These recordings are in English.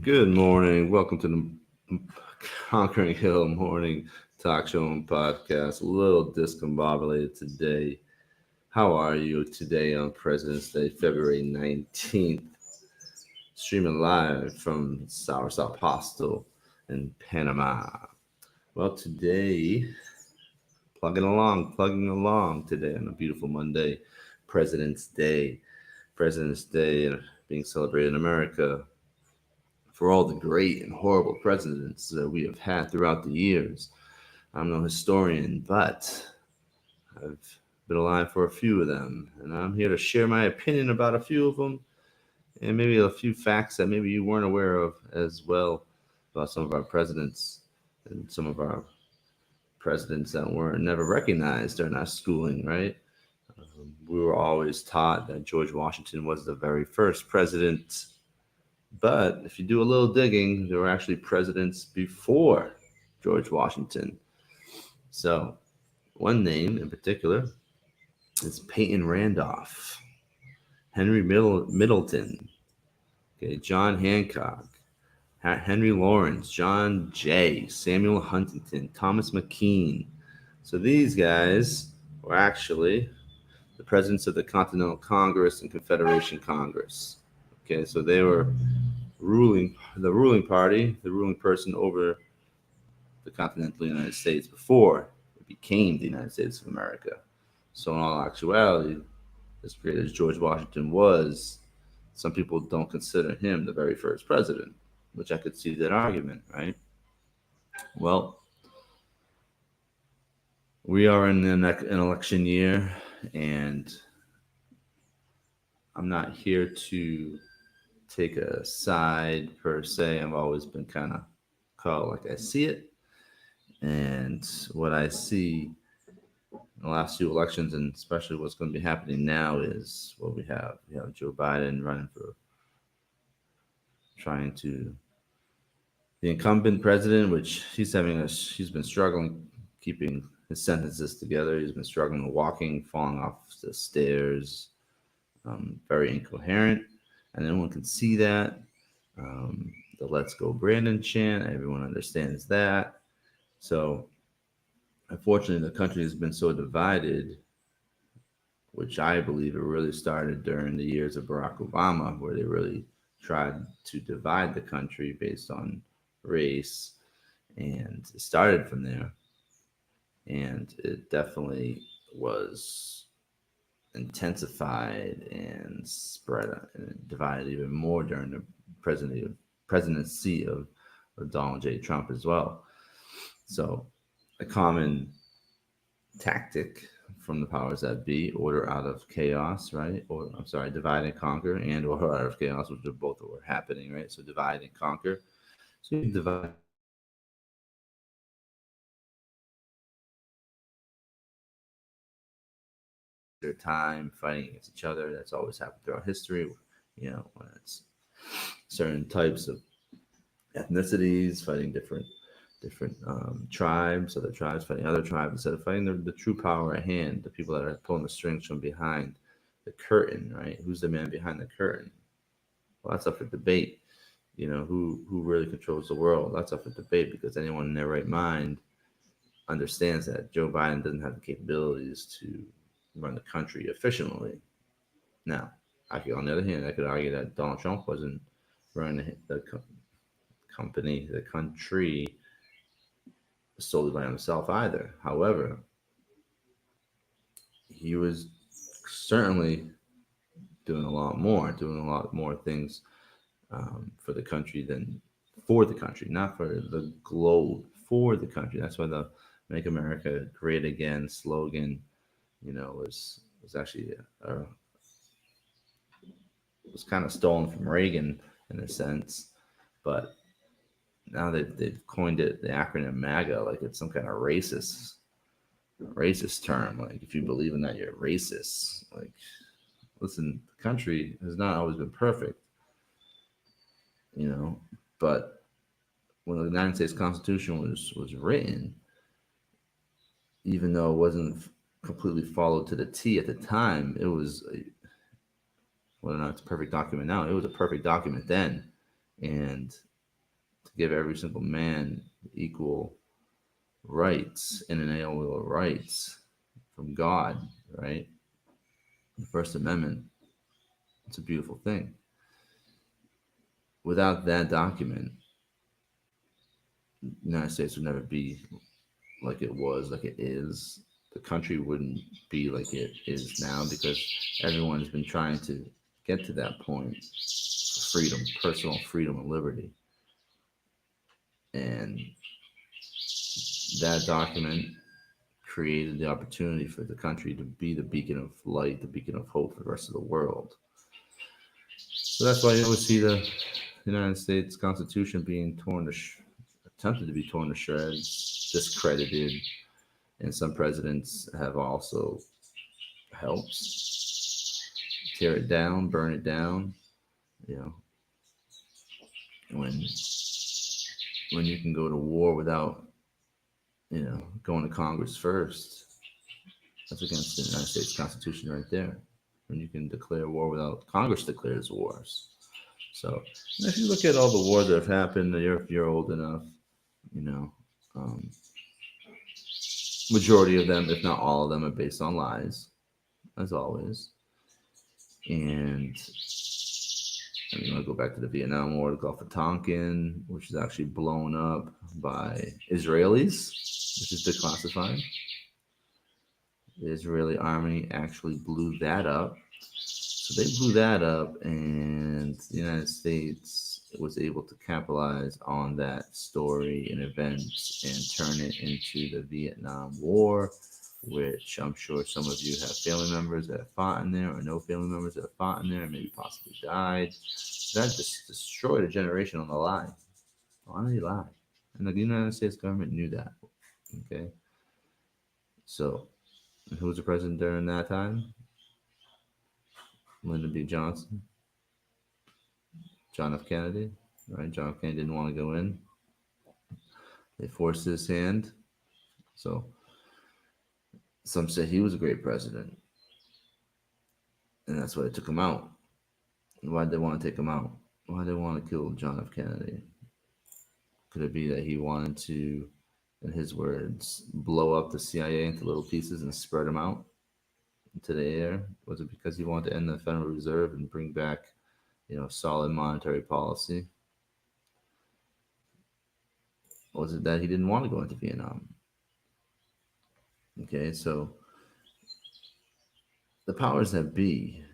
Good morning. Welcome to the Conquering Hill Morning Talk Show and Podcast. A little discombobulated today. How are you today on President's Day, February 19th? Streaming live from South Hostel in Panama. Well, today, plugging along today on a beautiful Monday, President's Day. President's Day being celebrated in America for all the great and horrible presidents that we have had throughout the years. I'm no historian, but I've been alive for a few of them, and I'm here to share my opinion about a few of them and maybe a few facts that maybe you weren't aware of as well about some of our presidents and some of our presidents that were never recognized during our schooling, right? We were always taught that George Washington was the very first president. But if you do a little digging, there were actually presidents before George Washington. So, one name in particular is Peyton Randolph, Henry Middleton, okay, John Hancock, Henry Lawrence, John Jay, Samuel Huntington, Thomas McKean. So these guys were actually the presidents of the Continental Congress and Confederation Congress. Okay, so they were the ruling party, the ruling person over the continental United States before it became the United States of America. So in all actuality, as great as George Washington was, some people don't consider him the very first president, which I could see that argument, right? Well, we are in an election year, and I'm not here to take a side per se. I've always been kind of called like I see it. And what I see in the last few elections, and especially what's going to be happening now, is what we have. We have Joe Biden running for trying to the incumbent president, which he's been struggling keeping his sentences together. He's been struggling walking, falling off the stairs, very incoherent, and everyone can see that. The "Let's Go Brandon" chant, everyone understands that. So, unfortunately, the country has been so divided, which I believe it really started during the years of Barack Obama, where they really tried to divide the country based on race, and it started from there. And it definitely was intensified and spread and divided even more during the presidency of Donald J. Trump as well. So, a common tactic from the powers that be, order out of chaos, right? Or I'm sorry, divide and conquer, and order out of chaos, which are both were happening, right? So divide and conquer. So you divide their time fighting against each other. That's always happened throughout history. When it's certain types of ethnicities fighting different tribes, other tribes fighting other tribes, instead of fighting the true power at hand, the people that are pulling the strings from behind the curtain, right? Who's the man behind the curtain? Well, that's up for debate. Who really controls the world? That's up for debate, because anyone in their right mind understands that Joe Biden doesn't have the capabilities to run the country efficiently. Now, on the other hand, I could argue that Donald Trump wasn't running the country solely by himself either. However, he was certainly doing a lot more things for the country than for the country, not for the globe, for the country. That's why the "Make America Great Again" slogan, was actually was kind of stolen from Reagan in a sense, but now they've coined it the acronym MAGA, like it's some kind of racist term. Like, if you believe in that, you're racist. Like, listen, the country has not always been perfect, but when the United States Constitution was written, even though it wasn't completely followed to the T at the time, it was whether or not it's a perfect document now, it was a perfect document then. And to give every single man equal rights and inalienable rights from God, right? The First Amendment, it's a beautiful thing. Without that document, the United States would never be like it was, like it is. The country wouldn't be like it is now because everyone has been trying to get to that point: freedom, personal freedom, and liberty. And that document created the opportunity for the country to be the beacon of light, the beacon of hope for the rest of the world. So that's why you always see the United States Constitution being attempted to be torn to shreds, discredited, and some presidents have also helped tear it down, burn it down. You know, when when you can go to war without going to Congress first, that's against the United States Constitution right there. When you can declare war without Congress declares wars. So if you look at all the wars that have happened, if you're old enough, you know, um, majority of them, if not all of them, are based on lies, as always. And I mean, I'll go back to the Vietnam War, the Gulf of Tonkin, which is actually blown up by Israelis, which is declassified. The Israeli army actually blew that up. So they blew that up, and the United States was able to capitalize on that story and events and turn it into the Vietnam War, which I'm sure some of you have family members that have fought in there or know family members that have fought in there and maybe possibly died. That just destroyed a generation on the lie. On a lie. And the United States government knew that. Okay. So, who was the president during that time? Lyndon B. Johnson, John F. Kennedy, right? John F. Kennedy didn't want to go in. They forced his hand. So some said he was a great president, and that's why they took him out. Why did they want to take him out? Why did they want to kill John F. Kennedy? Could it be that he wanted to, in his words, blow up the CIA into little pieces and spread them out into the air? Was it because he wanted to end the Federal Reserve and bring back, solid monetary policy? Or was it that he didn't want to go into Vietnam? Okay, so the powers that be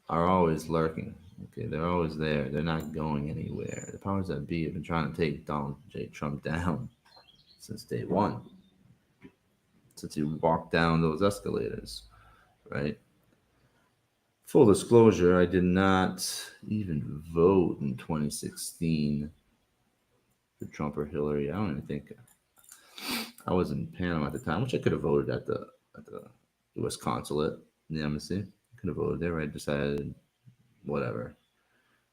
are always lurking. Okay, they're always there. They're not going anywhere. The powers that be have been trying to take Donald J. Trump down since day one, since he walked down those escalators, right? Full disclosure, I did not even vote in 2016 for Trump or Hillary. I don't even think I was in Panama at the time, which I could have voted at the U.S. consulate in the embassy. Could have voted there. I decided whatever.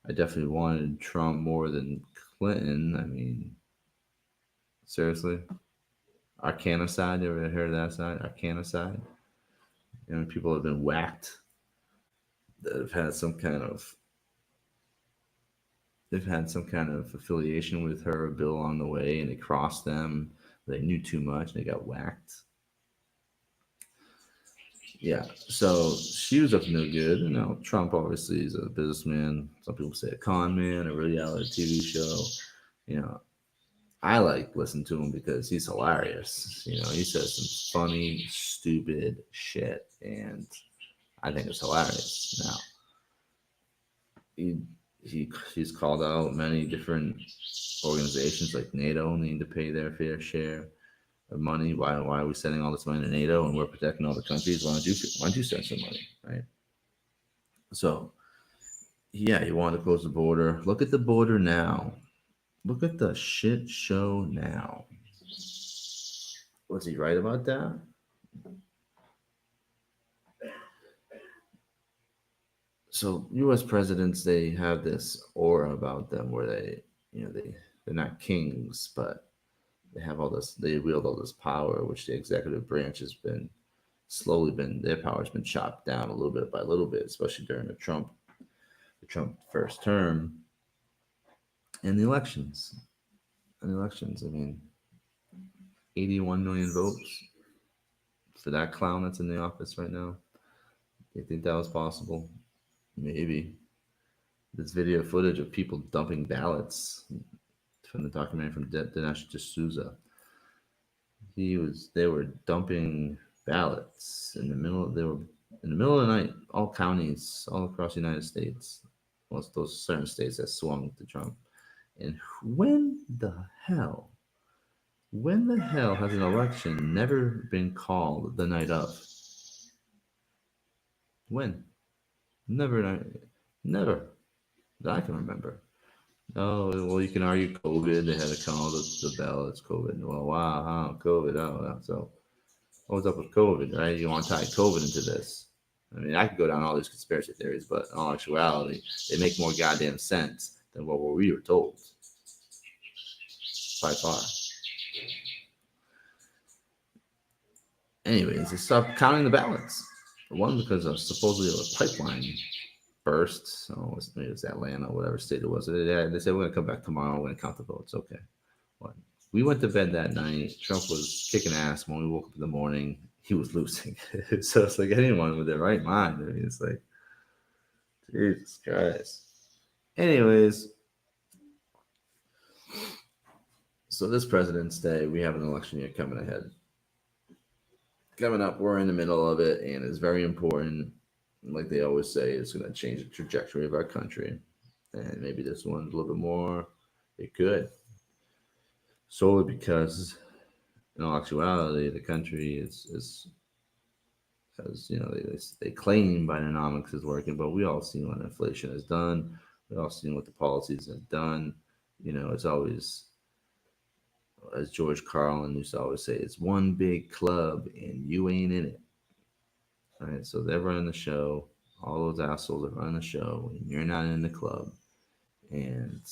I definitely wanted Trump more than Clinton. I mean, seriously, Arcana side. You ever heard of that side? Arcana side. People have been whacked that have had some kind of they've had some kind of affiliation with her, a bill on the way, and it crossed them. They knew too much and they got whacked. Yeah, so she was up to no good. Trump obviously is a businessman. Some people say a con man, a reality TV show. You know, I like listening to him because he's hilarious. He says some funny, stupid shit, and I think it's hilarious. Now, he he's called out many different organizations like NATO need to pay their fair share of money. Why are we sending all this money to NATO and we're protecting all the countries? Why don't you send some money, right? So yeah, he wanted to close the border. Look at the border now. Look at the shit show now. Was he right about that? So U.S. presidents, they have this aura about them where they're not kings, but they have all this. They wield all this power, which the executive branch has been slowly been their power's been chopped down a little bit by little bit, especially during the Trump first term. And the elections. I mean, 81 million votes for that clown that's in the office right now. Do you think that was possible? Maybe. This video footage of people dumping ballots from the documentary from Dinesh D'Souza. They were dumping ballots in the middle. They were in the middle of the night. All counties, all across the United States. Most those certain states that swung to Trump. And when the hell has an election never been called the night of? When? Never, never that I can remember. Oh, well, you can argue COVID. They had to call the ballots COVID. Well, wow, COVID. Oh, so what was up with COVID, right? You want to tie COVID into this. I mean, I could go down all these conspiracy theories, but in all actuality, they make more goddamn sense than what we were told by far. Anyways, they stopped counting the ballots. One, because of supposedly a pipeline burst. So maybe it was Atlanta, whatever state it was. They said, we're going to come back tomorrow. We're going to count the votes. Okay. Well, we went to bed that night. Trump was kicking ass. When we woke up in the morning, he was losing. So it's like anyone with their right mind. I mean, it's like, Jesus Christ. Anyways, so this President's Day, we have an election year coming ahead. Coming up, we're in the middle of it, and it's very important. Like they always say, it's going to change the trajectory of our country. And maybe this one's a little bit more. It could. Solely because, in all actuality, the country is as you know, they claim Bidenomics is working, but we all seen what inflation has done. We all seen what the policies have done. You know, it's always, as George Carlin used to always say, it's one big club and you ain't in it. All right, so they're running the show. All those assholes are running the show, and you're not in the club. And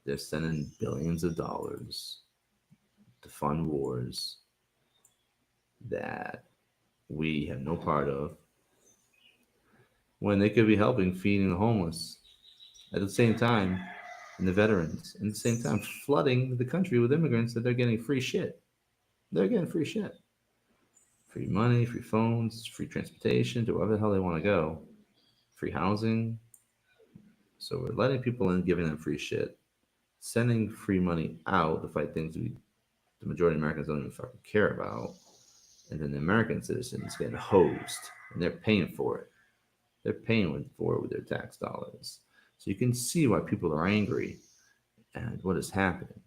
they're sending billions of dollars to fund wars that we have no part of, when they could be helping feeding the homeless at the same time, and the veterans, and at the same time flooding the country with immigrants that they're getting free shit. They're getting free shit. Free money, free phones, free transportation to wherever the hell they want to go, free housing. So we're letting people in, giving them free shit, sending free money out to fight things the majority of Americans don't even fucking care about. And then the American citizens getting hosed, and they're paying for it. They're paying for it with their tax dollars. So you can see why people are angry and what is happening.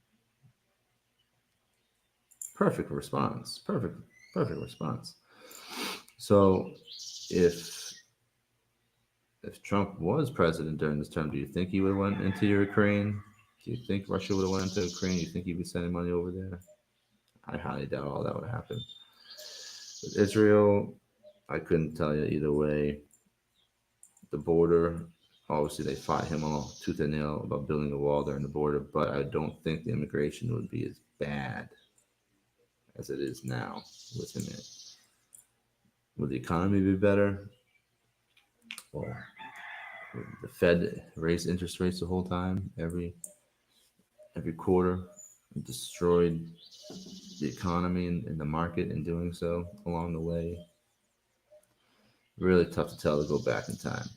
Perfect response. Perfect response. So if Trump was president during this term, do you think he would have went into Ukraine? Do you think Russia would have went into Ukraine? Do you think he'd be sending money over there? I highly doubt all that would happen. With Israel, I couldn't tell you either way. The border, obviously they fought him all tooth and nail about building a wall there in the border, but I don't think the immigration would be as bad as it is now with him in it. Would the economy be better? Well, the Fed raised interest rates the whole time, every quarter, destroyed the economy and the market in doing so along the way. Really tough to tell to go back in time.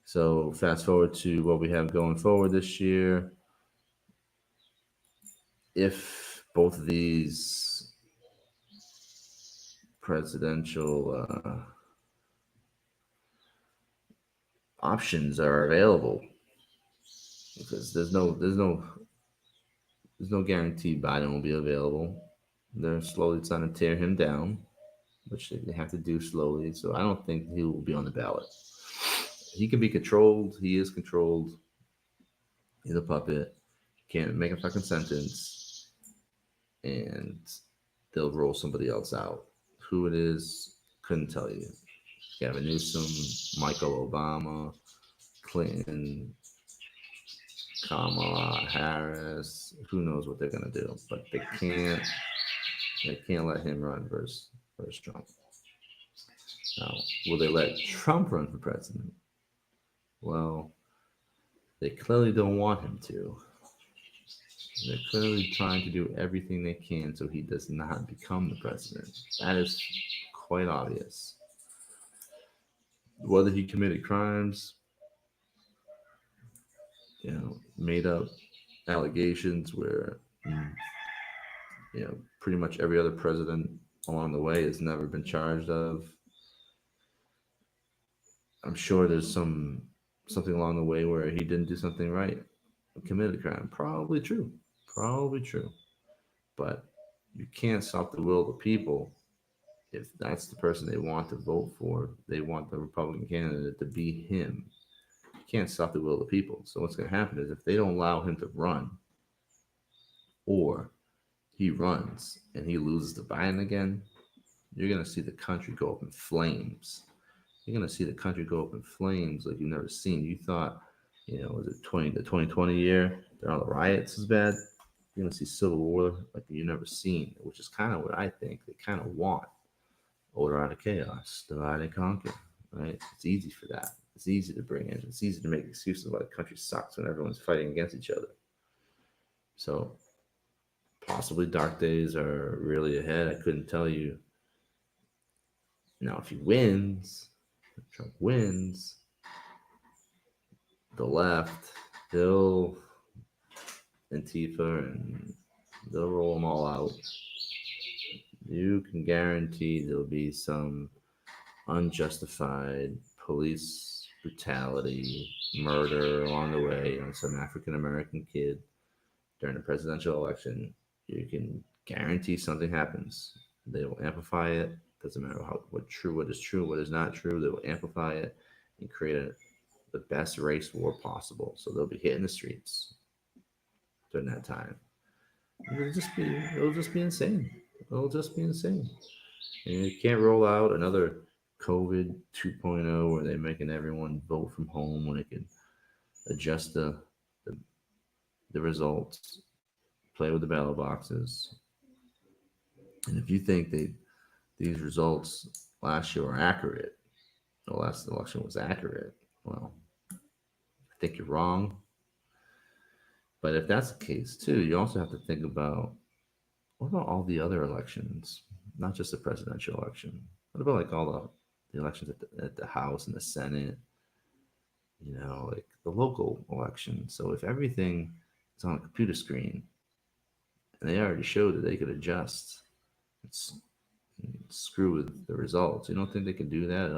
So fast forward to what we have going forward this year. If both of these presidential options are available, because there's no guarantee Biden will be available. They're slowly trying to tear him down, which they have to do slowly. So I don't think he will be on the ballot. He can be controlled. He is controlled. He's a puppet. Can't make a fucking sentence, and they'll roll somebody else out. Who it is, couldn't tell you. Gavin Newsom, Michael Obama, Clinton, Kamala Harris. Who knows what they're gonna do? But they can't let him run versus Trump. Now, will they let Trump run for president? Well, they clearly don't want him to. They're clearly trying to do everything they can so he does not become the president. That is quite obvious. Whether he committed crimes, made up allegations where, pretty much every other president along the way has never been charged of. I'm sure there's something along the way where he didn't do something right, committed a crime. Probably true. Probably true. But you can't stop the will of the people if that's the person they want to vote for. They want the Republican candidate to be him. You can't stop the will of the people. So what's going to happen is if they don't allow him to run, or he runs and he loses to Biden again, you're going to see the country go up in flames. You're going to see the country go up in flames like you've never seen. You thought, was it the 2020 year? All the riots is bad. You're going to see civil war like you've never seen, which is kind of what I think they kind of want. Order out of chaos, divide and conquer, right? It's easy for that. It's easy to bring in. It's easy to make excuses why the country sucks when everyone's fighting against each other. So possibly dark days are really ahead. I couldn't tell you. Now, if he wins, if Trump wins, the left, they'll Antifa and they'll roll them all out. You can guarantee there'll be some unjustified police brutality, murder along the way on some African American kid during the presidential election. You can guarantee something happens. They will amplify it. Doesn't matter what is true, what is not true. They will amplify it and create the best race war possible. So they'll be hitting the streets during that time. It'll just be insane. It'll just be insane. And you can't roll out another COVID 2.0 where they're making everyone vote from home when they can adjust the, the results, play with the ballot boxes. And if you think these results last year are accurate, the last election was accurate, well, I think you're wrong. But if that's the case too, you also have to think about what about all the other elections, not just the presidential election? What about like all the elections at the House and the Senate? Like the local election. So if everything is on a computer screen, and they already showed that they could adjust, it's screw with the results. You don't think they can do that in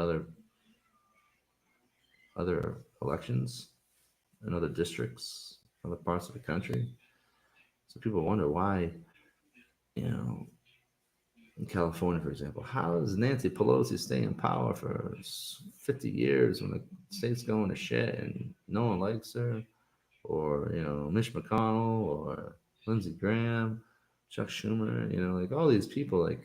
other elections in other districts, other parts of the country? So people wonder why, you know, in California, for example, how does Nancy Pelosi stay in power for 50 years when the state's going to shit and no one likes her? Or, Mitch McConnell or Lindsey Graham, Chuck Schumer, like all these people, like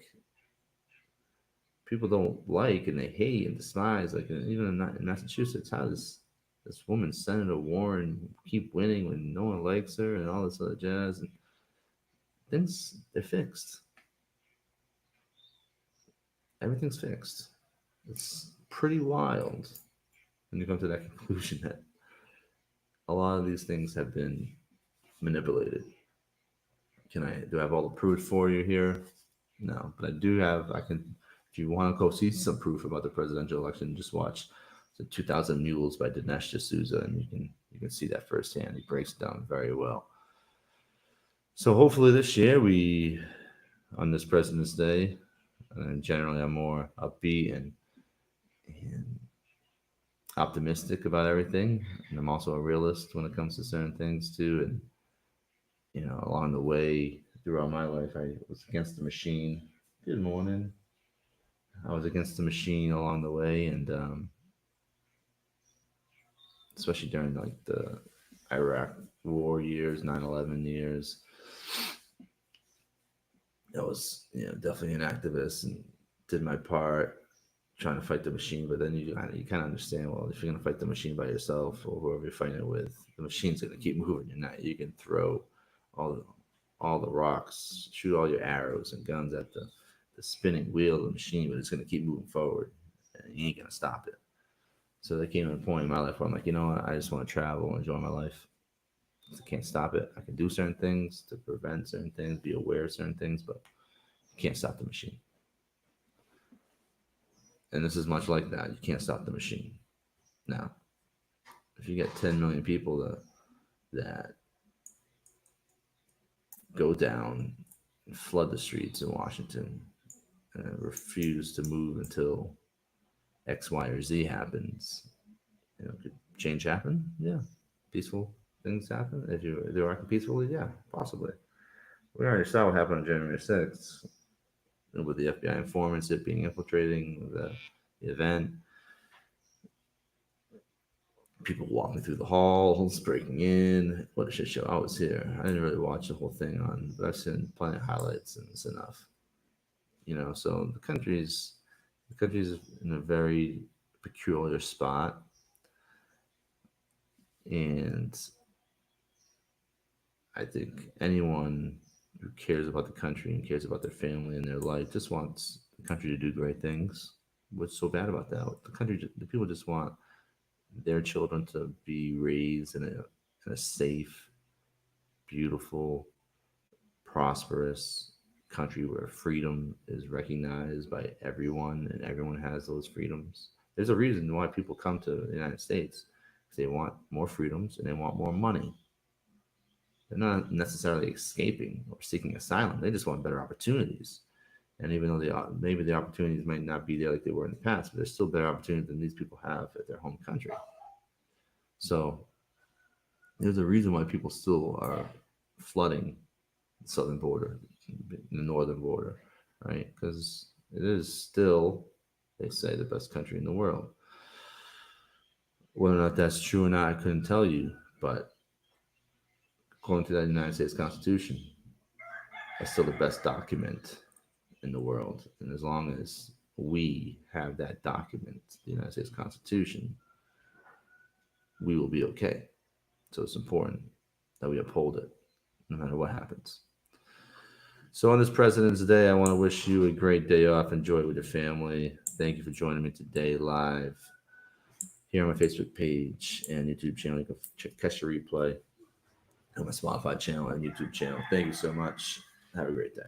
people don't like and they hate and despise. Like even in Massachusetts, how does this woman, Senator Warren, keep winning when no one likes her and all this other jazz? And things, they're fixed. Everything's fixed. It's pretty wild when you come to that conclusion that a lot of these things have been manipulated. Do I have all the proof for you here? No, but I can, if you want to go see some proof about the presidential election, just watch the 2000 Mules by Dinesh D'Souza, and you can see that firsthand. He breaks it down very well. So hopefully this year on this President's Day, and generally I'm more upbeat and optimistic about everything. And I'm also a realist when it comes to certain things too. And along the way throughout my life, I was against the machine. Good morning. I was against the machine along the way, and especially during like the Iraq War years, 9/11 years. I was definitely an activist and did my part trying to fight the machine. But then you kind of understand, well, if you're gonna fight the machine by yourself or whoever you're fighting it with, the machine's gonna keep moving. You can throw all the rocks, shoot all your arrows and guns at the spinning wheel of the machine, but it's gonna keep moving forward, and you ain't gonna stop it. So there came a point in my life where I'm like, you know what, I just want to travel and enjoy my life. I can't stop it. I can do certain things to prevent certain things, be aware of certain things, but you can't stop the machine. And this is much like that. You can't stop the machine. Now, if you get 10 million people that go down and flood the streets in Washington and refuse to move until X, Y, or Z happens, could change happen? Yeah. Peaceful things happen. If they're acting peacefully, yeah, possibly. We already saw what happened on January 6th with the FBI informants, it being infiltrating the event, people walking through the halls, breaking in. What a shit show. I was here. I didn't really watch the whole thing but I've seen plenty of highlights and it's enough. So the country's in a very peculiar spot, and I think anyone who cares about the country and cares about their family and their life just wants the country to do great things. What's so bad about that? The people just want their children to be raised in a safe, beautiful, prosperous country where freedom is recognized by everyone and everyone has those freedoms. There's a reason why people come to the United States. They want more freedoms and they want more money. They're not necessarily escaping or seeking asylum. They just want better opportunities. And even though maybe the opportunities might not be there like they were in the past, but there's still better opportunities than these people have at their home country. So there's a reason why people still are flooding the southern border, the northern border, right? Because it is still, they say, the best country in the world. Whether or not that's true or not, I couldn't tell you. But according to the United States Constitution, it's still the best document in the world. And as long as we have that document, the United States Constitution, we will be okay. So it's important that we uphold it no matter what happens. So on this President's Day, I want to wish you a great day off. Enjoy it with your family. Thank you for joining me today live here on my Facebook page and YouTube channel. You can catch the replay on my Spotify channel and YouTube channel. Thank you so much. Have a great day.